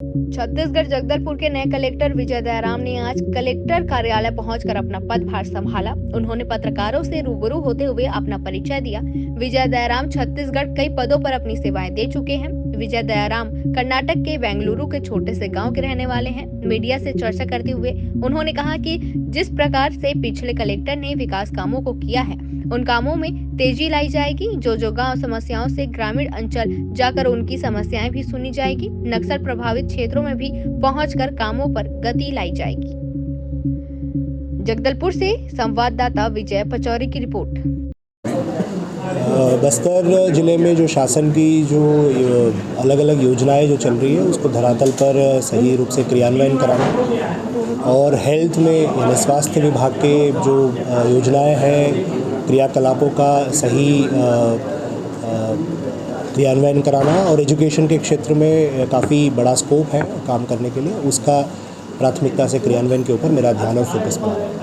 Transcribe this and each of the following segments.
छत्तीसगढ़ जगदलपुर के नए कलेक्टर विजय दयाराम ने आज कलेक्टर कार्यालय पहुंचकर अपना पदभार संभाला। उन्होंने पत्रकारों से रूबरू होते हुए अपना परिचय दिया। विजय दयाराम छत्तीसगढ़ कई पदों पर अपनी सेवाएं दे चुके हैं। विजय दयाराम कर्नाटक के बेंगलुरु के छोटे से गांव के रहने वाले हैं। मीडिया से चर्चा करते हुए उन्होंने कहा कि जिस प्रकार से पिछले कलेक्टर ने विकास कामों को किया है, उन कामों में तेजी लाई जाएगी। जो गांव समस्याओं से ग्रामीण अंचल जाकर उनकी समस्याएं भी सुनी जाएगी। नक्सल प्रभावित क्षेत्रों में भी पहुंचकर कामों पर गति लाई जाएगी। जगदलपुर से संवाददाता विजय पचौरी की रिपोर्ट। बस्तर ज़िले में जो शासन की जो अलग अलग योजनाएं जो चल रही है उसको धरातल पर सही रूप से क्रियान्वयन कराना और हेल्थ में यानी स्वास्थ्य विभाग के जो योजनाएं हैं क्रियाकलापों का सही क्रियान्वयन कराना और एजुकेशन के क्षेत्र में काफ़ी बड़ा स्कोप है काम करने के लिए, उसका प्राथमिकता से क्रियान्वयन के ऊपर मेरा ध्यान और फोकस बना है।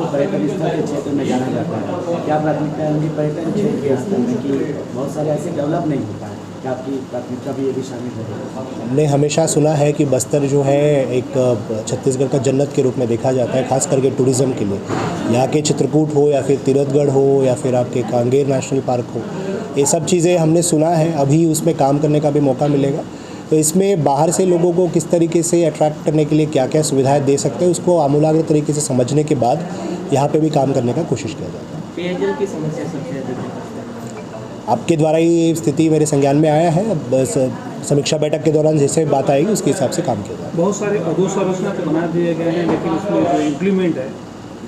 पर्यटन स्थल के क्षेत्र में जाना जाता है, क्या प्राथमिकता है उनकी पर्यटन क्षेत्र के स्थल में कि बहुत सारे ऐसे डेवलप नहीं होता है, क्या आपकी प्राथमिकता भी ये भी शामिल है? हमने हमेशा सुना है कि बस्तर जो है एक छत्तीसगढ़ का जन्नत के रूप में देखा जाता है, खास करके टूरिज़्म के लिए। यहाँ के चित्रकूट हो या फिर तीरथगढ़ हो या फिर आपके कांगेर नेशनल पार्क हो, ये सब चीज़ें हमने सुना है। अभी उसमें काम करने का भी मौका मिलेगा, तो इसमें बाहर से लोगों को किस तरीके से अट्रैक्ट करने के लिए क्या क्या सुविधाएं दे सकते हैं उसको आमूलाग्र तरीके से समझने के बाद यहाँ पे भी काम करने का कोशिश किया जाता है। पेयजल की समस्या सबसे अधिक आपके द्वारा ये स्थिति मेरे संज्ञान में आया है। बस समीक्षा बैठक के दौरान जैसे बात आएगी उसके हिसाब से काम किया जाएगा। बहुत सारे अधोसंरचना तो बना दिए गए हैं, लेकिन उसमें जो इम्प्लीमेंट है,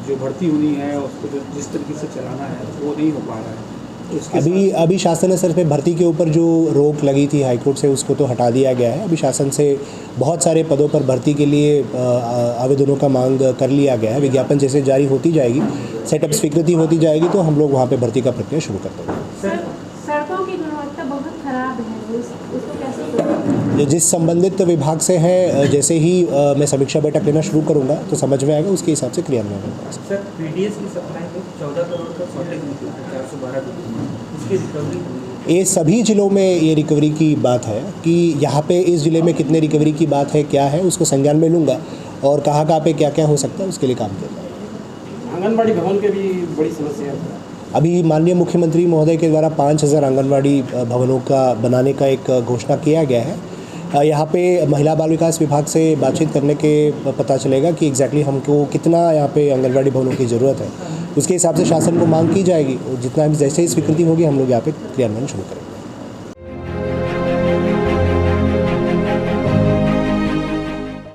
जो भर्ती होनी है, उसको जो जिस तरीके से चलाना है वो नहीं हो पा रहा है। अभी शासन ने सिर्फ भर्ती के ऊपर जो रोक लगी थी हाईकोर्ट से उसको तो हटा दिया गया है। अभी शासन से बहुत सारे पदों पर भर्ती के लिए आवेदनों का मांग कर लिया गया है। विज्ञापन जैसे जारी होती जाएगी, सेटअप स्वीकृति होती जाएगी तो हम लोग वहाँ पे भर्ती का प्रक्रिया शुरू कर देंगे। सड़कों की गुणवत्ता बहुत खराब है, उसको कैसे? जिस संबंधित विभाग से है, जैसे ही मैं समीक्षा बैठक लेना शुरू करूँगा तो समझ में आएगा, उसके हिसाब से क्रियान्वयन होगा। सर, पीडीएस की सप्लाई में 14 करोड़ का शॉर्टेज निकला है, 412 करोड़, इसकी रिकवरी। ये सभी ज़िलों में ये रिकवरी की बात है कि यहाँ पे इस ज़िले में कितने रिकवरी की बात है, क्या है, उसको संज्ञान में लूँगा और कहाँ पे क्या क्या हो सकता है उसके लिए काम किया जाएगा। आंगनबाड़ी भवन के भी बड़ी समस्या है। अभी माननीय मुख्यमंत्री महोदय के द्वारा 5000 आंगनबाड़ी भवनों का बनाने का एक घोषणा किया गया है। यहाँ पे महिला बाल विकास विभाग से बातचीत करने के पता चलेगा कि एग्जैक्टली हमको कितना यहाँ पे आंगनबाड़ी भवनों की ज़रूरत है। उसके हिसाब से शासन को मांग की जाएगी और जितना जैसे ही स्वीकृति होगी हम लोग यहाँ पे क्रियान्वयन शुरू करेंगे।